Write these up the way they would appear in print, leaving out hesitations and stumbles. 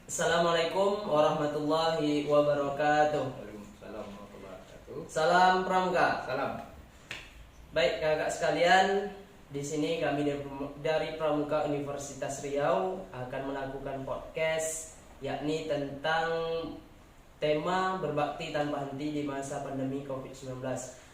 Assalamualaikum warahmatullahi wabarakatuh. Waalaikumsalam warahmatullahi wabarakatuh. Salam Pramuka. Salam. Baik kakak sekalian, di sini kami dari Pramuka Universitas Riau akan melakukan podcast yakni tentang tema berbakti tanpa henti di masa pandemi COVID-19.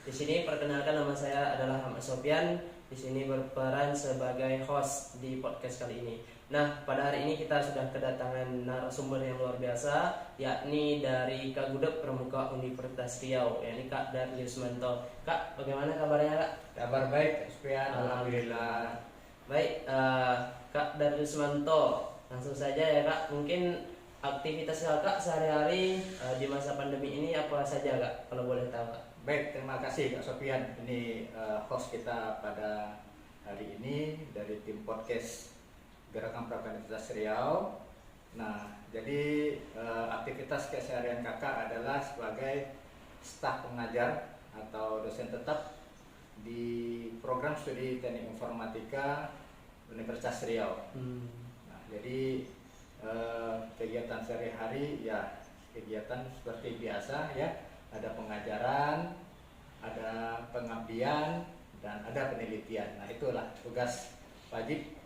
Di sini perkenalkan, nama saya adalah Ahmad Sofyan. Di sini berperan sebagai host di podcast kali ini. Nah, pada hari ini kita sudah kedatangan narasumber yang luar biasa, yakni dari Kak Gudep Pramuka Universitas Riau, yakni Kak Darliusmanto. Kak, bagaimana kabarnya Kak? Kabar baik, Spian. Alhamdulillah. Baik, Kak Darliusmanto, langsung saja ya Kak. Mungkin aktivitas Kakak sehari-hari di masa pandemi ini apa saja Kak, kalau boleh tahu Kak? Baik, terima kasih Kak Sofian. Ini host kita pada hari ini dari tim podcast Gerakan Pramuka Universitas Riau. Nah, jadi aktivitas keseharian kakak adalah sebagai staf pengajar atau dosen tetap di program studi Teknik Informatika Universitas Riau. Nah, jadi kegiatan sehari-hari ya kegiatan seperti biasa ya, ada pengajaran, ada pengabdian, dan ada penelitian. Nah, itulah tugas wajib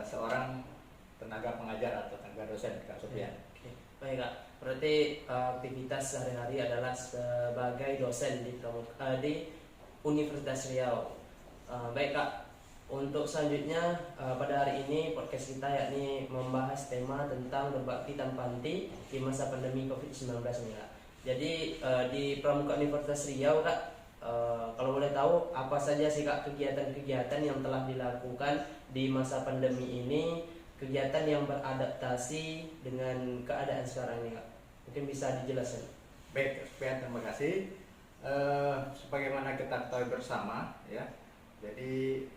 seorang tenaga pengajar atau tenaga dosen, Kak Sofian. Oke. Baik Kak, berarti aktivitas sehari-hari adalah sebagai dosen di Universitas Riau. Baik Kak, untuk selanjutnya pada hari ini podcast kita yakni membahas tema tentang berbakti tanpa henti di masa pandemi COVID-19 ini Kak. Jadi di Pramuka Universitas Riau Kak, kalau boleh tahu apa saja sih Kak kegiatan-kegiatan yang telah dilakukan di masa pandemi ini, kegiatan yang beradaptasi dengan keadaan sekarang ini Kak? Mungkin bisa dijelaskan. Baik, Sofian, terima kasih. Sebagaimana kita ketahui bersama ya, jadi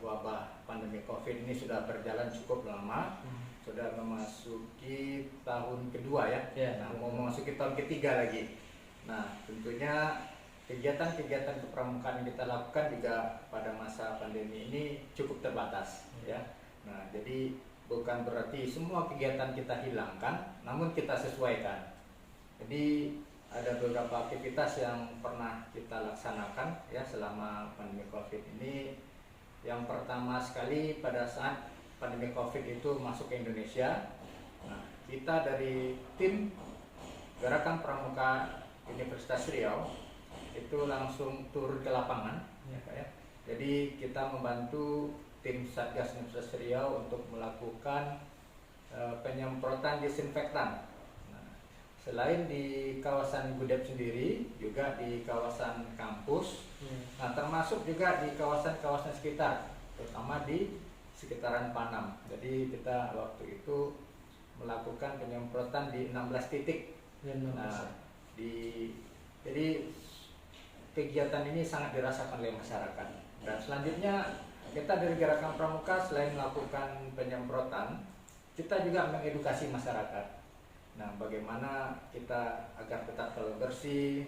wabah pandemi COVID ini sudah berjalan cukup lama, sudah memasuki tahun kedua ya. Nah, mau memasuki tahun ketiga lagi. Nah, tentunya kegiatan-kegiatan kepramukaan yang kita lakukan juga pada masa pandemi ini cukup terbatas ya. Nah, jadi bukan berarti semua kegiatan kita hilangkan, namun kita sesuaikan. Jadi ada beberapa aktivitas yang pernah kita laksanakan ya selama pandemi COVID ini. Yang pertama sekali, pada saat pandemi COVID itu masuk ke Indonesia, nah, kita dari tim Gerakan Pramuka Universitas Riau itu langsung turun ke lapangan ya, Kak, ya. Jadi kita membantu tim Satgas Universitas Riau untuk melakukan penyemprotan disinfektan. Nah, selain di kawasan Gudep sendiri, juga di kawasan kampus, nah termasuk juga di kawasan-kawasan sekitar, terutama di sekitaran Panam. Jadi kita waktu itu melakukan penyemprotan di 16 titik. Nah, jadi kegiatan ini sangat dirasakan oleh masyarakat. Dan selanjutnya kita dari Gerakan Pramuka selain melakukan penyemprotan, kita juga mengedukasi masyarakat. Nah, bagaimana kita agar tetap selalu bersih,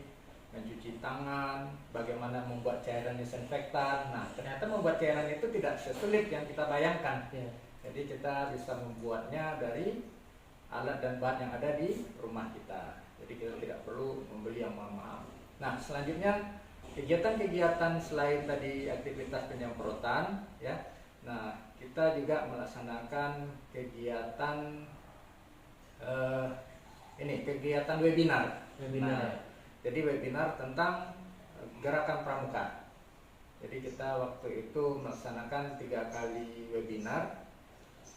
mencuci tangan, bagaimana membuat cairan disinfektan. Nah, ternyata membuat cairan itu tidak sesulit yang kita bayangkan. Jadi kita bisa membuatnya dari alat dan bahan yang ada di rumah kita. Jadi kita tidak perlu membeli yang mahal-mahal. Nah, selanjutnya kegiatan-kegiatan selain tadi aktivitas penyemprotan ya. Nah, kita juga melaksanakan kegiatan kegiatan webinar. Nah, jadi webinar tentang Gerakan Pramuka. Jadi kita waktu itu melaksanakan 3 kali webinar.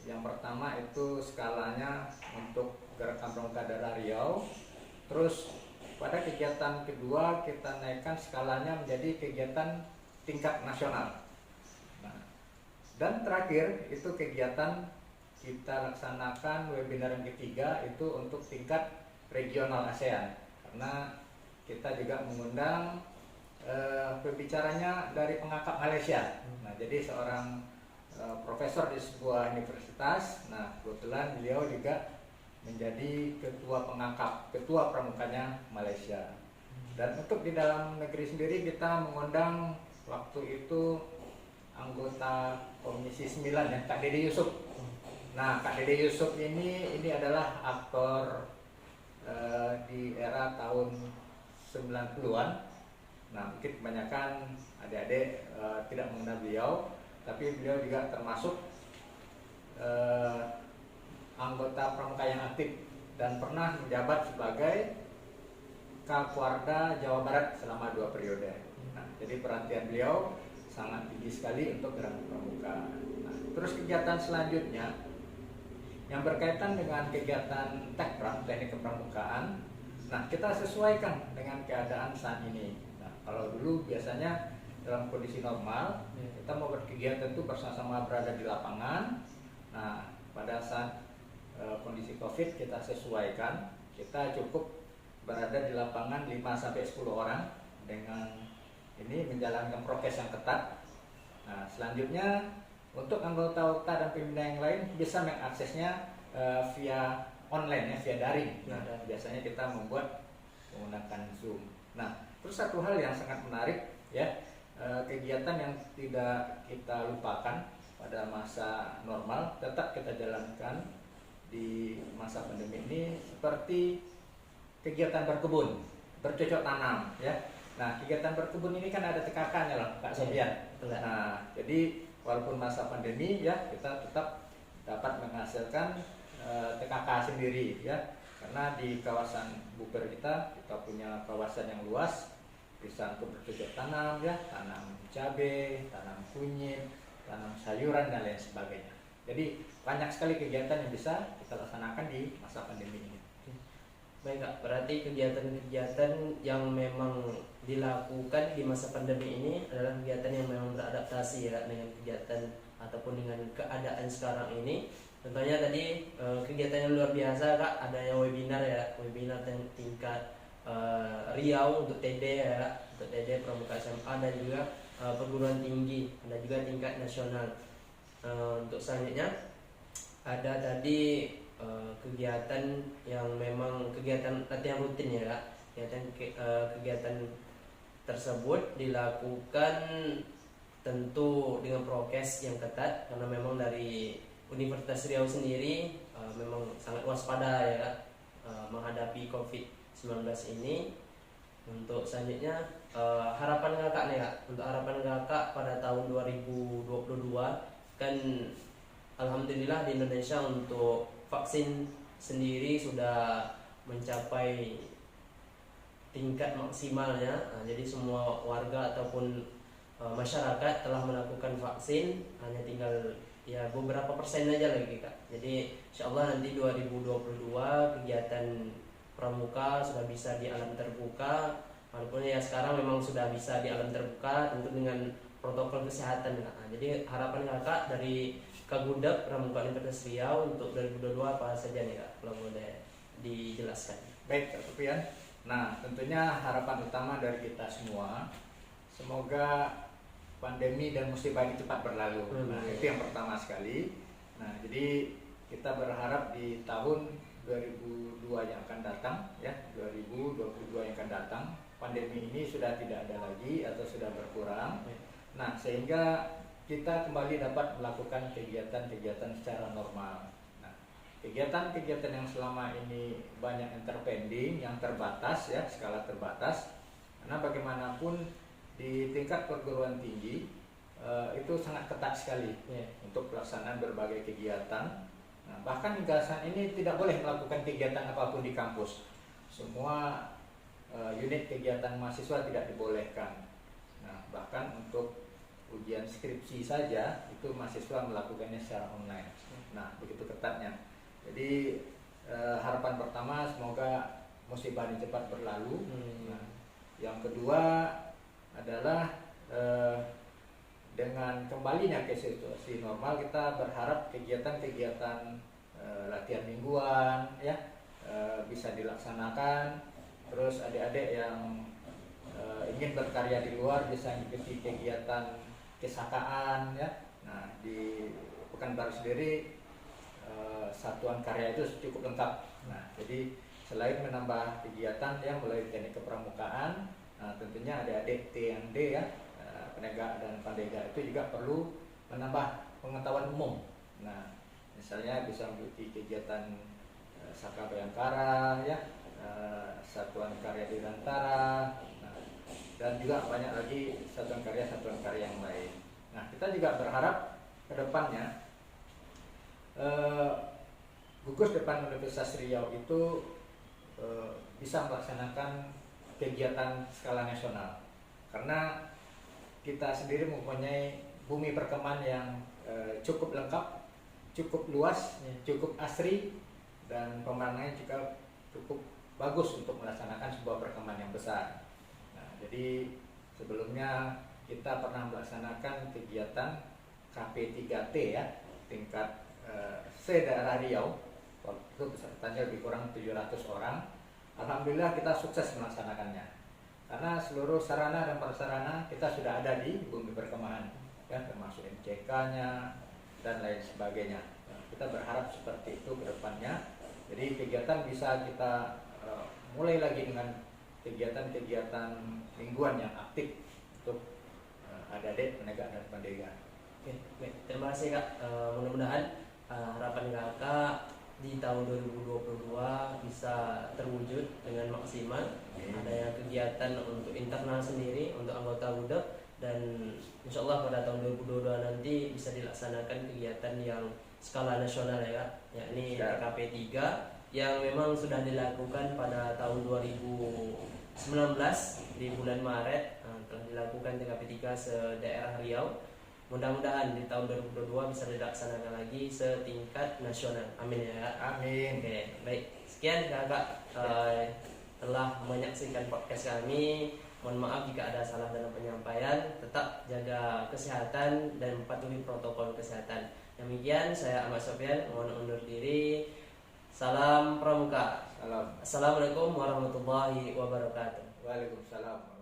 Yang pertama itu skalanya untuk Gerakan Pramuka daerah Riau. Terus pada kegiatan kedua kita naikkan skalanya menjadi kegiatan tingkat nasional. Nah, dan terakhir itu kegiatan kita laksanakan webinar yang ketiga itu untuk tingkat regional ASEAN, karena kita juga mengundang pembicaranya dari pengangkat Malaysia. Nah, jadi seorang profesor di sebuah universitas. Nah, kebetulan beliau juga menjadi ketua pengangkat, ketua pramukanya Malaysia. Dan untuk di dalam negeri sendiri kita mengundang waktu itu anggota Komisi 9 ya, Kak Dede Yusuf. Nah, Kak Dede Yusuf ini adalah aktor di era tahun 90-an. Nah, mungkin kebanyakan adik-adik tidak mengenal beliau, tapi beliau juga termasuk anggota pramuka yang aktif dan pernah menjabat sebagai Kapolda Jawa Barat selama 2 periode. Nah, jadi perhatian beliau sangat tinggi sekali untuk gerakan pramuka. Nah, terus kegiatan selanjutnya yang berkaitan dengan kegiatan tekpram, teknik kepramukaan. Nah, kita sesuaikan dengan keadaan saat ini. Nah, kalau dulu biasanya dalam kondisi normal, kita mau berkegiatan itu bersama-sama berada di lapangan. Nah, pada saat kondisi Covid kita sesuaikan, kita cukup berada di lapangan 5-10 orang dengan ini menjalankan prokes yang ketat. Nah, selanjutnya untuk anggota dan pembina yang lain bisa mengaksesnya via online ya, via daring. Nah, biasanya kita membuat menggunakan Zoom. Nah, terus satu hal yang sangat menarik ya, kegiatan yang tidak kita lupakan pada masa normal tetap kita jalankan di masa pandemi ini, seperti kegiatan berkebun, bercocok tanam ya. Nah, kegiatan berkebun ini kan ada TKK-nya loh, Kak Sofian. Nah, jadi walaupun masa pandemi ya, kita tetap dapat menghasilkan TKK sendiri ya, karena di kawasan Buper kita punya kawasan yang luas, bisa untuk bercocok tanam ya, tanam cabai, tanam kunyit, tanam sayuran dan lain sebagainya. Jadi banyak sekali kegiatan yang bisa kita laksanakan di masa pandemi ini. Baik Kak, berarti kegiatan-kegiatan yang memang dilakukan di masa pandemi ini adalah kegiatan yang memang beradaptasi ya dengan kegiatan ataupun dengan keadaan sekarang ini. Tentunya tadi kegiatan yang luar biasa Kak, adanya webinar ya, webinar tingkat Riau untuk TD ya, untuk TD Pramuka SMA dan juga perguruan tinggi, ada juga tingkat nasional. Untuk selanjutnya ada tadi kegiatan yang memang kegiatan latihan rutin ya Kak. Kegiatan tersebut dilakukan tentu dengan prokes yang ketat, karena memang dari Universitas Riau sendiri memang sangat waspada ya Kak, menghadapi COVID-19 ini. Untuk selanjutnya harapan Kakak nih Kak, untuk harapan Kakak pada tahun 2022 kan alhamdulillah di Indonesia untuk vaksin sendiri sudah mencapai tingkat maksimalnya. Nah, jadi semua warga ataupun masyarakat telah melakukan vaksin, hanya tinggal ya beberapa persen aja lagi Kak. Jadi insyaallah nanti 2022 kegiatan pramuka sudah bisa di alam terbuka, walaupun ya sekarang memang sudah bisa di alam terbuka tentu dengan protokol kesehatan Kak. Nah, jadi harapan Kakak dari Kagudap Pramuka Universitas Riau untuk 2022 apa saja nih Kak, kalau boleh dijelaskan. Baik Kak Sofian. Nah, tentunya harapan utama dari kita semua, semoga pandemi dan musibah ini cepat berlalu. Nah, itu yang pertama sekali. Nah, jadi kita berharap di tahun 2002 yang akan datang ya, 2022 yang akan datang, pandemi ini sudah tidak ada lagi atau sudah berkurang. Nah, sehingga kita kembali dapat melakukan kegiatan-kegiatan secara normal. Nah, kegiatan-kegiatan yang selama ini banyak yang terpending, yang terbatas ya, skala terbatas. Karena bagaimanapun di tingkat perguruan tinggi itu sangat ketat sekali untuk pelaksanaan berbagai kegiatan. Nah, bahkan hingga saat ini tidak boleh melakukan kegiatan apapun di kampus. Semua unit kegiatan mahasiswa tidak dibolehkan. Nah, bahkan untuk ujian skripsi saja itu mahasiswa melakukannya secara online. Nah, begitu ketatnya. Jadi harapan pertama semoga musibah ini cepat berlalu. Nah, yang kedua adalah dengan kembalinya ke situasi normal, kita berharap kegiatan-kegiatan latihan mingguan ya bisa dilaksanakan. Terus adik-adik yang ingin berkarya di luar bisa mengikuti kegiatan kesakaan ya. Nah, di Pekanbaru sendiri satuan karya itu cukup lengkap. Nah, jadi selain menambah kegiatan yang mulai teknik kepramukaan, nah, tentunya adik-adik T&D ya, penegak dan pandega itu juga perlu menambah pengetahuan umum. Nah, misalnya bisa mengikuti kegiatan Saka Bayangkara ya, Satuan Karya Dirantara, nah, dan juga banyak lagi satuan karya yang lain. Nah, kita juga berharap ke depannya gugus depan Universitas Riau itu bisa melaksanakan kegiatan skala nasional, karena kita sendiri mempunyai bumi perkemahan yang cukup lengkap, cukup luas, cukup asri, dan pemandangannya juga cukup bagus untuk melaksanakan sebuah perkemahan yang besar. Nah, jadi sebelumnya kita pernah melaksanakan kegiatan KP3T ya, tingkat C daerah Riau. Waktu itu pesertanya lebih kurang 700 orang. Alhamdulillah kita sukses melaksanakannya, karena seluruh sarana dan prasarana kita sudah ada di bumi perkemahan ya, termasuk MCK-nya dan lain sebagainya. Nah, kita berharap seperti itu ke depannya. Jadi kegiatan bisa kita mulai lagi dengan kegiatan-kegiatan mingguan yang aktif untuk adik-adik penegak dan pendega. Oke, baik. Terima kasih Kak. Mudah-mudahan harapan Kakak di tahun 2022 bisa terwujud dengan maksimal. Adanya kegiatan untuk internal sendiri untuk anggota BUDEK, dan insya Allah pada tahun 2022 nanti bisa dilaksanakan kegiatan yang skala nasional ya Kak, yakni TKP 3 yang memang sudah dilakukan pada tahun 2019 di bulan Maret. Telah dilakukan TKP 3 se-daerah Riau. Mudah-mudahan di tahun 2022 bisa dilaksanakan lagi setingkat nasional. Amin ya Kak. Amin. Oke, baik. Sekian Kakak telah menyaksikan podcast kami. Mohon maaf jika ada salah dalam penyampaian. Tetap jaga kesehatan dan patuhi protokol kesehatan. Demikian saya Ahmad Sofyan, mohon undur diri. Salam Pramuka. Salam. Assalamualaikum warahmatullahi wabarakatuh. Waalaikumsalam.